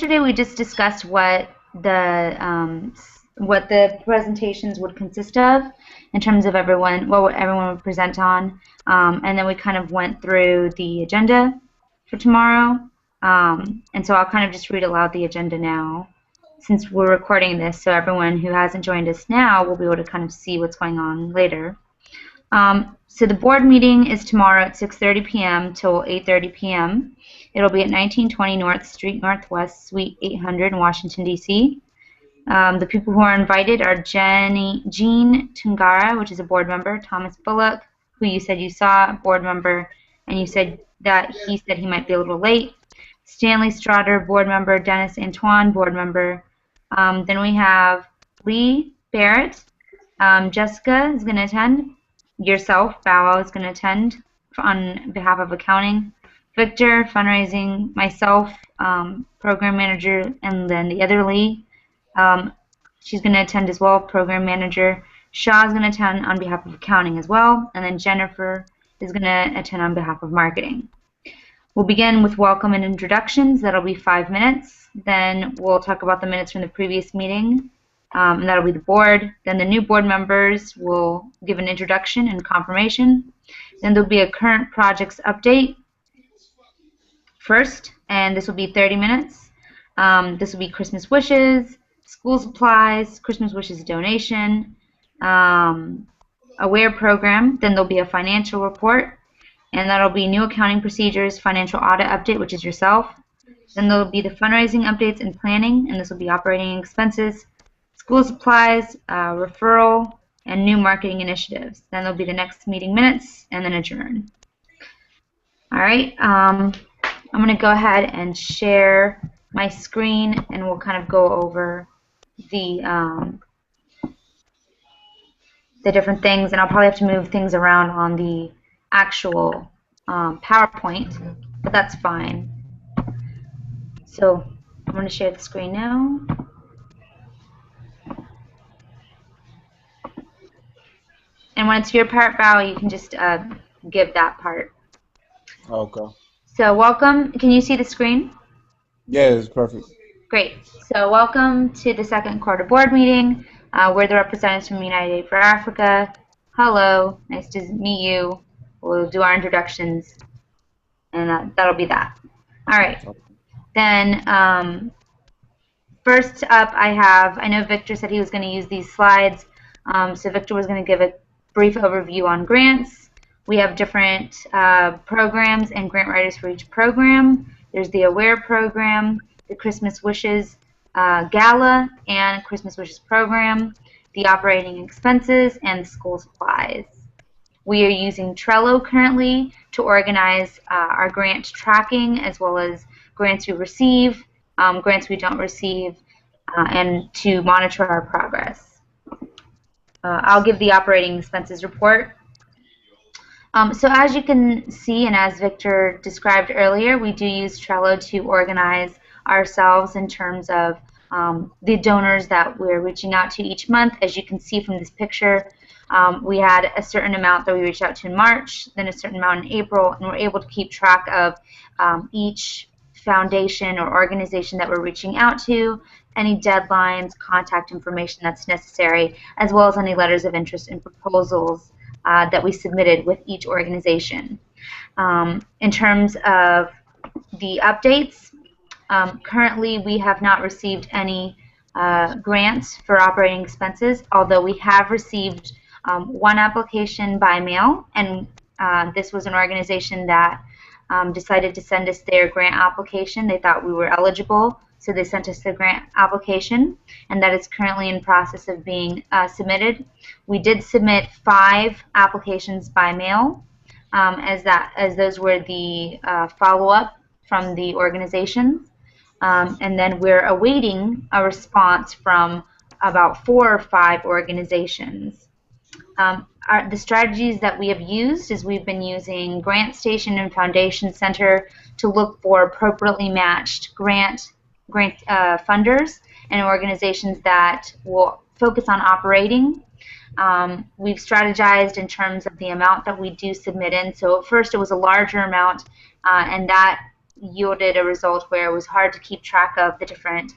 yesterday we just discussed what the presentations would consist of in terms of what everyone would present on, and then we kind of went through the agenda for tomorrow. And so I'll kind of just read aloud the agenda now, since we're recording this, so everyone who hasn't joined us now will be able to kind of see what's going on later. So the board meeting is tomorrow at 6:30 p.m. till 8:30 p.m. It'll be at 1920 North Street Northwest, Suite 800 in Washington, D.C. The people who are invited are Jean Tungara, which is a board member, Thomas Bullock, who you said you saw, board member, and you said that he said he might be a little late. Stanley Strotter, board member, Dennis Antoine, board member. Then we have Lee Barrett. Jessica is going to attend. Yourself, Bow Wow, is going to attend on behalf of accounting. Victor, fundraising. Myself, program manager, and then the other Lee. She's going to attend as well, program manager. Shaw is going to attend on behalf of accounting as well. And then Jennifer is going to attend on behalf of marketing. We'll begin with welcome and introductions. That'll be 5 minutes. Then we'll talk about the minutes from the previous meeting, and that'll be the board. Then the new board members will give an introduction and confirmation. Then there'll be a current projects update first, and this will be 30 minutes. This will be Christmas wishes, school supplies, Christmas wishes donation, aware program. Then there'll be a financial report, and that'll be new accounting procedures, financial audit update, which is yourself. Then there'll be the fundraising updates and planning, and this will be operating expenses, school supplies, referral, and new marketing initiatives. Then there'll be the next meeting minutes, and then adjourn. All right, I'm going to go ahead and share my screen, and we'll kind of go over the different things, and I'll probably have to move things around on the actual PowerPoint, but that's fine. So I'm going to share the screen now. And when it's your part, Val, you can just give that part. Okay. So welcome. Can you see the screen? Yeah, it's perfect. Great. So welcome to the second quarter board meeting. We're the representatives from United Aid for Africa. Hello. Nice to meet you. We'll do our introductions, and that'll be that. All right. Then first up, I know Victor said he was going to use these slides. So Victor was going to give a brief overview on grants. We have different programs and grant writers for each program. There's the AWARE program, the Christmas Wishes Gala and Christmas Wishes program, the operating expenses, and the school supplies. We are using Trello currently to organize our grant tracking, as well as grants we receive, grants we don't receive, and to monitor our progress. I'll give the operating expenses report. So as you can see, and as Victor described earlier, we do use Trello to organize ourselves in terms of the donors that we're reaching out to each month. As you can see from this picture, we had a certain amount that we reached out to in March, then a certain amount in April, and we're able to keep track of each foundation or organization that we're reaching out to, any deadlines, contact information that's necessary, as well as any letters of interest and proposals that we submitted with each organization. In terms of the updates, currently we have not received any grants for operating expenses, although we have received one application by mail, and this was an organization that decided to send us their grant application. They thought we were eligible, so they sent us the grant application, and that is currently in process of being submitted. We did submit 5 applications by mail, as those were the follow-up from the organizations, and then we're awaiting a response from about 4 or 5 organizations. The strategies that we have used is we've been using GrantStation and Foundation Center to look for appropriately matched grant funders and organizations that will focus on operating. We've strategized in terms of the amount that we do submit in. So at first it was a larger amount, and that yielded a result where it was hard to keep track of the different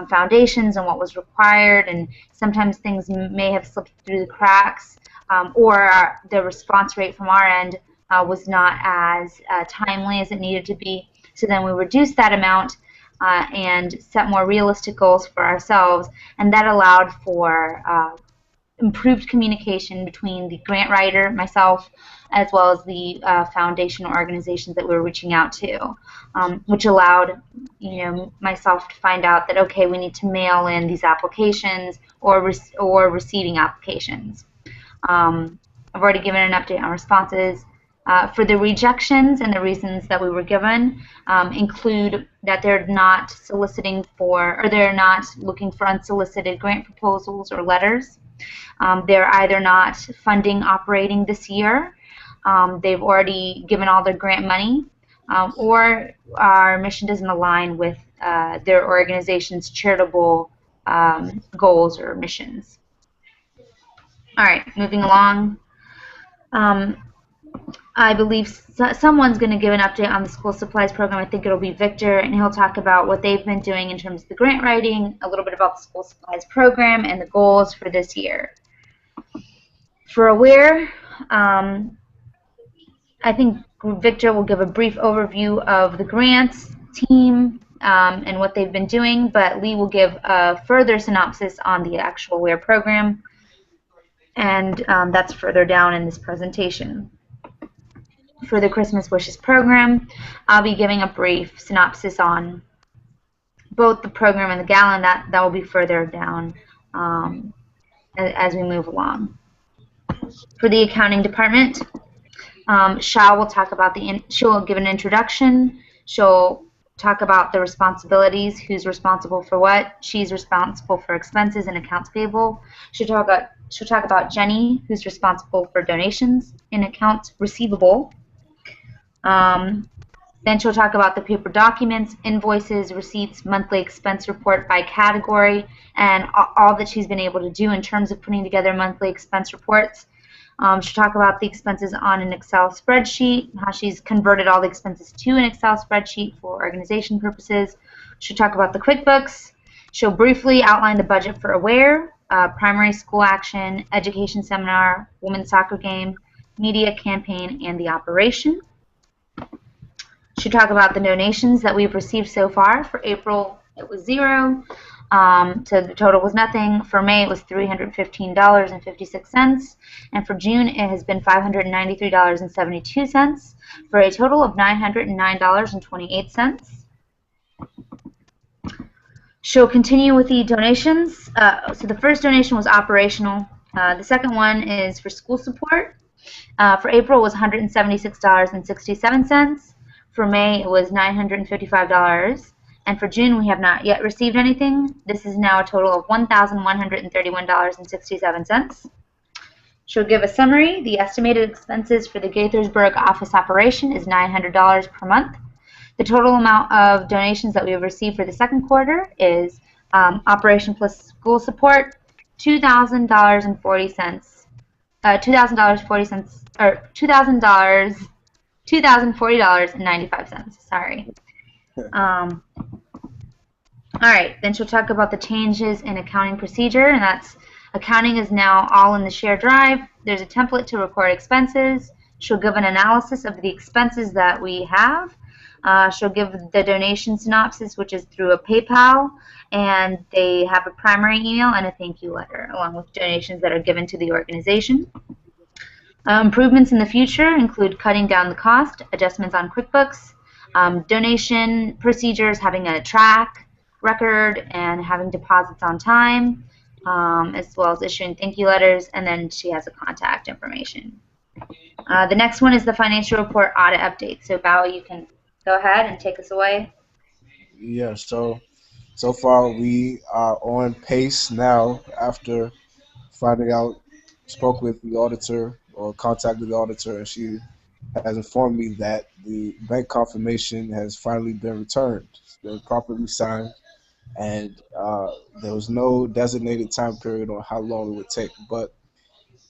foundations and what was required, and sometimes things may have slipped through the cracks, or the response rate from our end was not as timely as it needed to be. So then we reduced that amount and set more realistic goals for ourselves, and that allowed for improved communication between the grant writer, myself, as well as the foundation organizations that we were reaching out to, which allowed myself to find out that, okay, we need to mail in these applications or receiving applications. I've already given an update on responses. For the rejections, and the reasons that we were given include that they're not soliciting for, or they're not looking for unsolicited grant proposals or letters. They're either not funding operating this year, they've already given all their grant money, or our mission doesn't align with their organization's charitable goals or missions. All right, moving along. I believe someone's going to give an update on the school supplies program. I think it'll be Victor, and he'll talk about what they've been doing in terms of the grant writing, a little bit about the school supplies program, and the goals for this year. For AWARE, I think Victor will give a brief overview of the grants team and what they've been doing, but Lee will give a further synopsis on the actual AWARE program, and that's further down in this presentation. For the Christmas Wishes program, I'll be giving a brief synopsis on both the program and the gala, and that will be further down as we move along. For the accounting department, Shao will talk about she'll give an introduction. She'll talk about the responsibilities, who's responsible for what. She's responsible for expenses and accounts payable. She'll talk about Jenny, who's responsible for donations and accounts receivable. Then she'll talk about the paper documents, invoices, receipts, monthly expense report by category, and all that she's been able to do in terms of putting together monthly expense reports. She'll talk about the expenses on an Excel spreadsheet, how she's converted all the expenses to an Excel spreadsheet for organization purposes. She'll talk about the QuickBooks. She'll briefly outline the budget for AWARE, primary school action, education seminar, women's soccer game, media campaign, and the operation. She'll talk about the donations that we've received so far. For April, it was 0. So the total was nothing. For May, it was $315.56. And for June, it has been $593.72 for a total of $909.28. She'll continue with the donations. So the first donation was operational. The second one is for school support. For April, it was $176.67. For May, it was $955. And for June, we have not yet received anything. This is now a total of $1,131.67. She'll give a summary. The estimated expenses for the Gaithersburg office operation is $900 per month. The total amount of donations that we have received for the second quarter is operation plus school support, $2,040, or $2,040.95. Sorry. All right, then she'll talk about the changes in accounting procedure, and that's accounting is now all in the shared drive. There's a template to record expenses. She'll give an analysis of the expenses that we have. She'll give the donation synopsis, which is through a PayPal, and they have a primary email and a thank you letter, along with donations that are given to the organization. Improvements in the future include cutting down the cost, adjustments on QuickBooks, donation procedures, having a track record, and having deposits on time, as well as issuing thank you letters, and then she has a contact information. The next one is the financial report audit update. So, Bao, you can go ahead and take us away. Yeah, so far we are on pace now after finding out, spoke with the auditor or contacted the auditor, and she has informed me that the bank confirmation has finally been returned. It's been properly signed, and there was no designated time period on how long it would take, but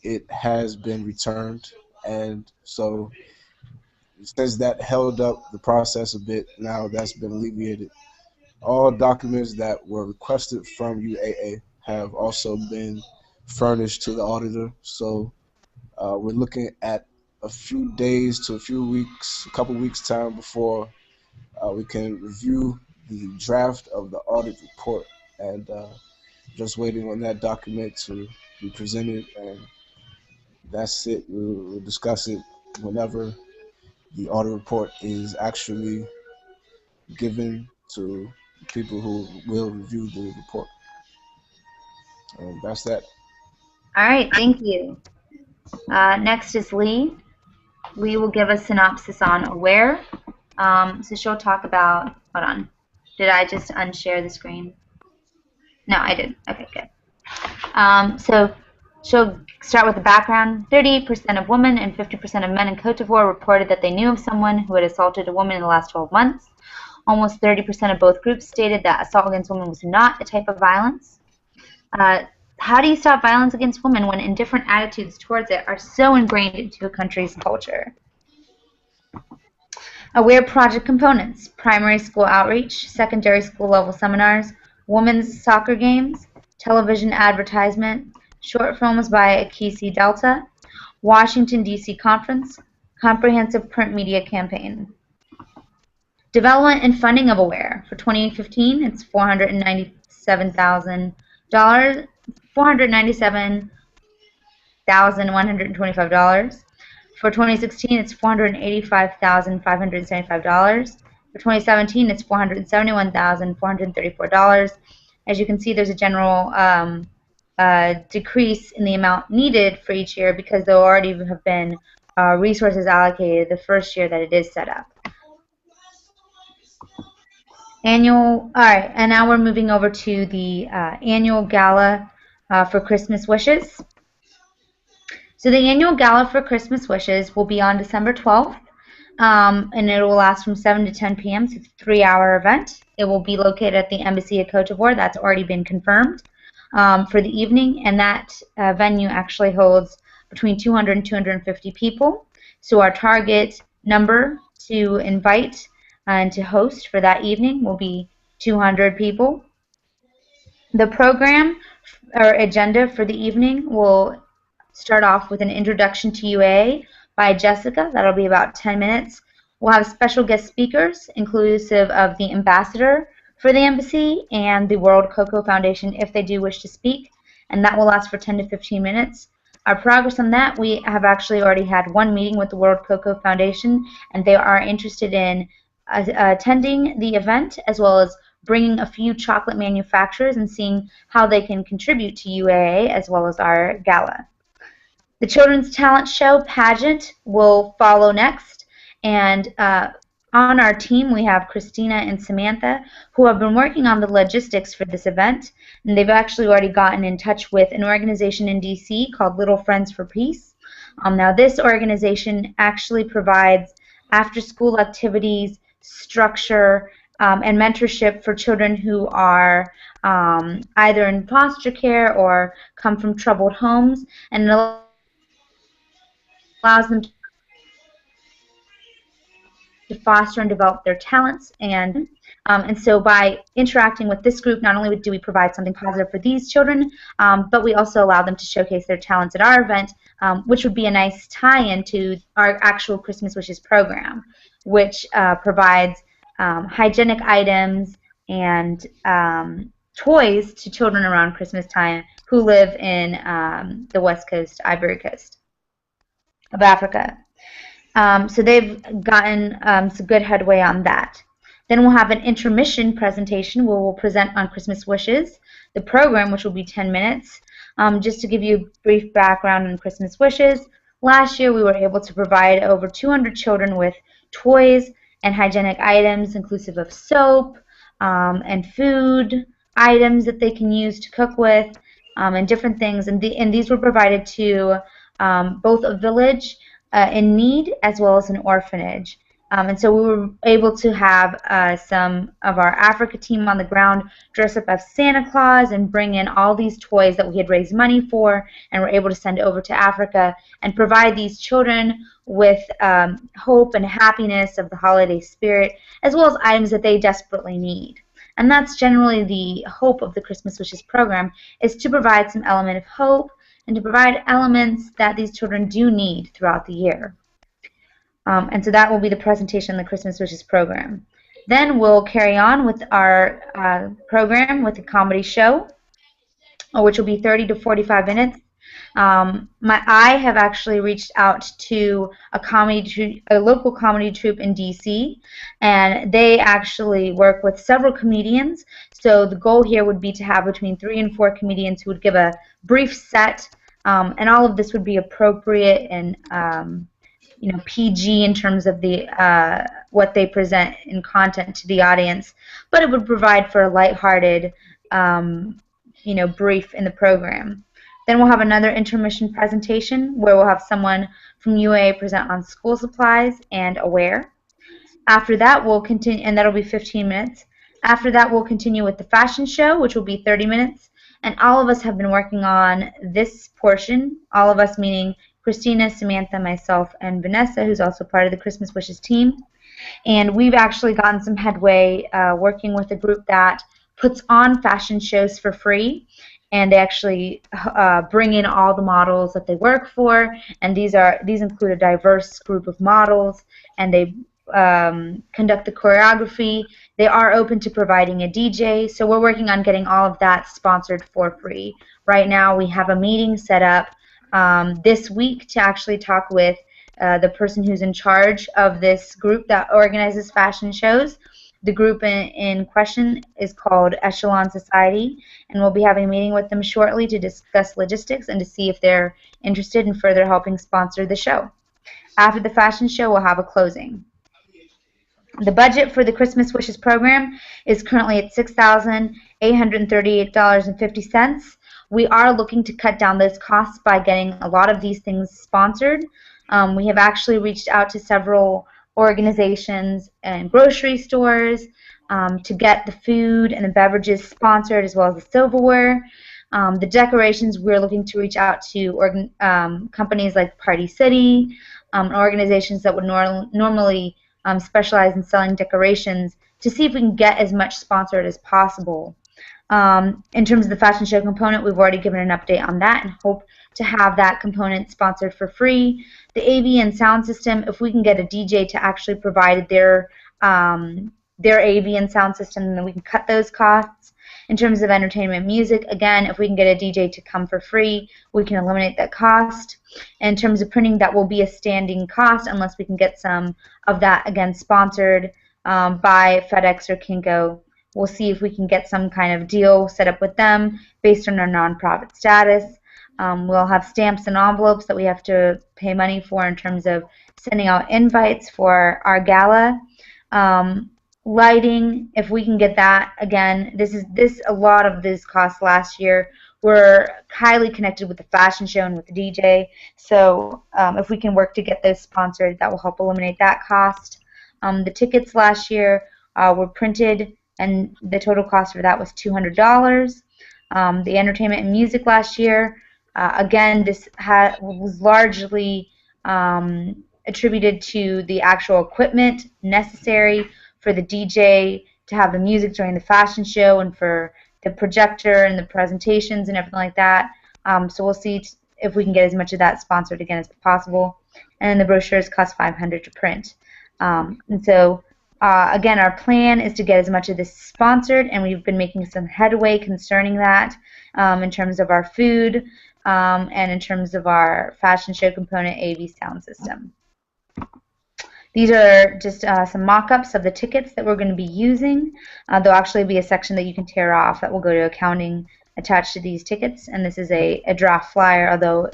it has been returned, and so since that held up the process a bit, now that's been alleviated. All documents that were requested from UAA have also been furnished to the auditor. So we're looking at a few days to a few weeks, a couple weeks time before we can review the draft of the audit report, and just waiting on that document to be presented, and that's it. We'll discuss it whenever the audit report is actually given to people who will review the report. And that's that. All right, thank you. Next is Lee. Lee will give a synopsis on AWARE. So she'll talk about, hold on, did I just unshare the screen? No, I did. Okay, good. So she'll start with the background. 38% of women and 50% of men in Cote d'Ivoire reported that they knew of someone who had assaulted a woman in the last 12 months. Almost 30% of both groups stated that assault against women was not a type of violence. How do you stop violence against women when indifferent attitudes towards it are so ingrained into a country's culture? AWARE project components: primary school outreach, secondary school level seminars, women's soccer games, television advertisement, short films by Akisi Delta, Washington, D.C. conference, comprehensive print media campaign. Development and funding of AWARE. For 2015, it's $497,125. For 2016, it's $485,575. For 2017, it's $471,434. As you can see, there's a general decrease in the amount needed for each year because there already have been resources allocated the first year that it is set up. All right, and now we're moving over to the annual gala for Christmas Wishes. So the annual gala for Christmas Wishes will be on December 12th, and it will last from 7 to 10 p.m. So it's a 3-hour event. It will be located at the Embassy of Cote d'Ivoire. That's already been confirmed for the evening, and that venue actually holds between 200 and 250 people. So our target number to invite and to host for that evening will be 200 people. The program or agenda for the evening will start off with an introduction to UAA by Jessica. That'll be about 10 minutes. We'll have special guest speakers, inclusive of the ambassador for the embassy and the World Cocoa Foundation if they do wish to speak, and that will last for 10 to 15 minutes. Our progress on that, we have actually already had one meeting with the World Cocoa Foundation, and they are interested in attending the event as well as bringing a few chocolate manufacturers and seeing how they can contribute to UAA as well as our gala. The Children's Talent Show pageant will follow next, and on our team we have Christina and Samantha who have been working on the logistics for this event, and they've actually already gotten in touch with an organization in DC called Little Friends for Peace. Now this organization actually provides after-school activities, structure, and mentorship for children who are either in foster care or come from troubled homes, and it allows them to foster and develop their talents. And so by interacting with this group, not only do we provide something positive for these children, but we also allow them to showcase their talents at our event, which would be a nice tie-in to our actual Christmas Wishes program, which provides hygienic items and toys to children around Christmas time who live in the West Coast, Ivory Coast of Africa. So they've gotten some good headway on that. Then we'll have an intermission presentation where we'll present on Christmas Wishes, the program, which will be 10 minutes. Just to give you a brief background on Christmas Wishes, last year we were able to provide over 200 children with toys and hygienic items inclusive of soap and food items that they can use to cook with and different things. And these were provided to both a village in need as well as an orphanage. And so we were able to have some of our Africa team on the ground dress up as Santa Claus and bring in all these toys that we had raised money for and were able to send over to Africa and provide these children with hope and happiness of the holiday spirit, as well as items that they desperately need. And that's generally the hope of the Christmas Wishes program, is to provide some element of hope and to provide elements that these children do need throughout the year. And so that will be the presentation of the Christmas Wishes program. Then we'll carry on with our program with a comedy show, which will be 30 to 45 minutes. I have actually reached out to a local comedy troupe in DC, and they actually work with several comedians. So the goal here would be to have between 3 and 4 comedians who would give a brief set, and all of this would be appropriate and PG in terms of the what they present in content to the audience, but it would provide for a lighthearted, brief in the program. Then we'll have another intermission presentation where we'll have someone from UAA present on school supplies and AWARE. After that, we'll continue, and that'll be 15 minutes. After that, we'll continue with the fashion show, which will be 30 minutes. And all of us have been working on this portion, all of us meaning Christina, Samantha, myself, and Vanessa, who's also part of the Christmas Wishes team. And we've actually gotten some headway working with a group that puts on fashion shows for free. And they actually bring in all the models that they work for. And these include a diverse group of models. And they conduct the choreography. They are open to providing a DJ. So we're working on getting all of that sponsored for free. Right now we have a meeting set up this week to actually talk with the person who's in charge of this group that organizes fashion shows. The group in question is called Echelon Society, and we'll be having a meeting with them shortly to discuss logistics and to see if they're interested in further helping sponsor the show. After the fashion show, we'll have a closing. The budget for the Christmas Wishes program is currently at $6,838.50. We are looking to cut down those costs by getting a lot of these things sponsored. We have actually reached out to several organizations and grocery stores to get the food and the beverages sponsored, as well as the silverware. The decorations, we're looking to reach out to companies like Party City, organizations that would normally specialize in selling decorations, to see if we can get as much sponsored as possible. In terms of the fashion show component, we've already given an update on that and hope to have that component sponsored for free. The AV and sound system, if we can get a DJ to actually provide their AV and sound system, then we can cut those costs. In terms of entertainment music, again, if we can get a DJ to come for free, we can eliminate that cost. In terms of printing, that will be a standing cost unless we can get some of that, again, sponsored by FedEx or Kinko. We'll see if we can get some kind of deal set up with them based on our nonprofit status. We'll have stamps and envelopes that we have to pay money for in terms of sending out invites for our gala. Lighting, if we can get that, again, a lot of this cost last year were highly connected with the fashion show and with the DJ. So if we can work to get those sponsored, that will help eliminate that cost. The tickets last year were printed, and the total cost for that was $200. The entertainment and music last year, again, this was largely attributed to the actual equipment necessary for the DJ to have the music during the fashion show and for the projector and the presentations and everything like that. So we'll see if we can get as much of that sponsored again as possible. And the brochures cost $500 to print. And so again, our plan is to get as much of this sponsored, and we've been making some headway concerning that in terms of our food and in terms of our fashion show component AV sound system. These are just some mock-ups of the tickets that we're going to be using. There'll actually be a section that you can tear off that will go to accounting attached to these tickets, and this is a draft flyer, although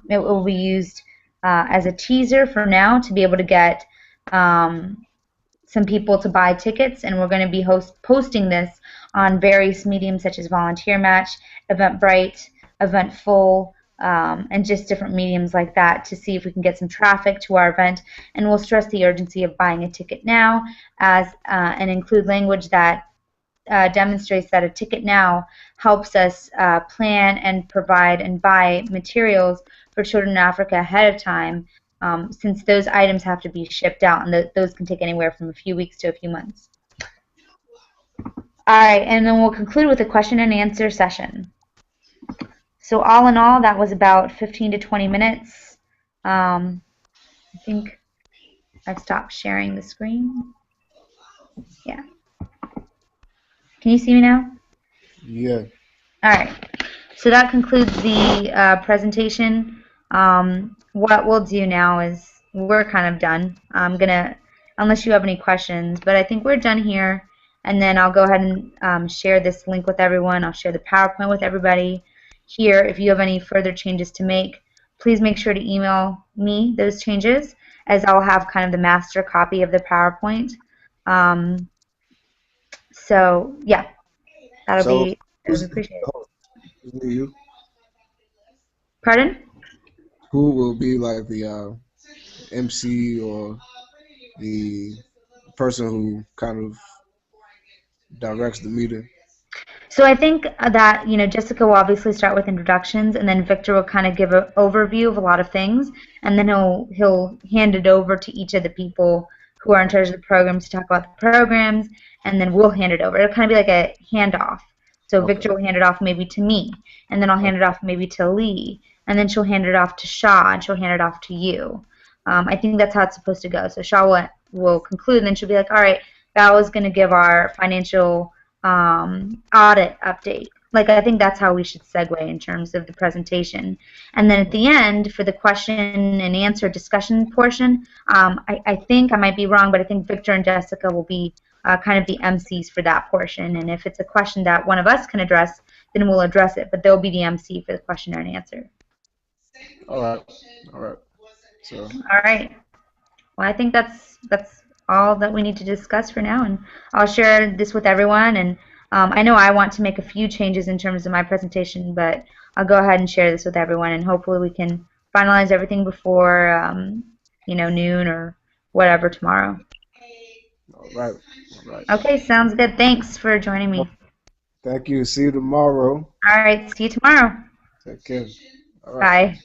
it will be used as a teaser for now to be able to get some people to buy tickets, and we're going to be posting this on various mediums such as Volunteer Match, Eventbrite, Eventful, and just different mediums like that to see if we can get some traffic to our event. And we'll stress the urgency of buying a ticket now and include language that demonstrates that a ticket now helps us plan and provide and buy materials for children in Africa ahead of time, since those items have to be shipped out, and those can take anywhere from a few weeks to a few months. All right, and then we'll conclude with a question and answer session. So all in all, that was about 15 to 20 minutes. I think I've stopped sharing the screen. Yeah. Can you see me now? Yeah. All right. So that concludes the presentation. What we'll do now is we're kind of done. I'm going to, unless you have any questions, but I think we're done here. And then I'll go ahead and share this link with everyone. I'll share the PowerPoint with everybody here. If you have any further changes to make, please make sure to email me those changes, as I'll have kind of the master copy of the PowerPoint. So, yeah, that'll be appreciated. You? Pardon? Who will be like the MC or the person who kind of directs the meeting? So I think that, Jessica will obviously start with introductions, and then Victor will kind of give an overview of a lot of things, and then he'll hand it over to each of the people who are in charge of the programs to talk about the programs, and then we'll hand it over. It'll kind of be like a handoff. So Okay. Victor will hand it off maybe to me, and then I'll hand it off maybe to Lee, and then she'll hand it off to Shaw, and she'll hand it off to you. I think that's how it's supposed to go. So Shaw will conclude, and then she'll be like, all right, Val is going to give our financial audit update. Like, I think that's how we should segue in terms of the presentation. And then at the end, for the question and answer discussion portion, I think, I might be wrong, but I think Victor and Jessica will be kind of the MCs for that portion. And if it's a question that one of us can address, then we'll address it, but they'll be the MC for the question and answer. All right. So. All right. Well, I think that's all that we need to discuss for now, and I'll share this with everyone. And I know I want to make a few changes in terms of my presentation, but I'll go ahead and share this with everyone, and hopefully we can finalize everything before noon or whatever tomorrow. All right. Okay, sounds good. Thanks for joining me. Thank you. See you tomorrow. All right, see you tomorrow. Take care. All right. Bye.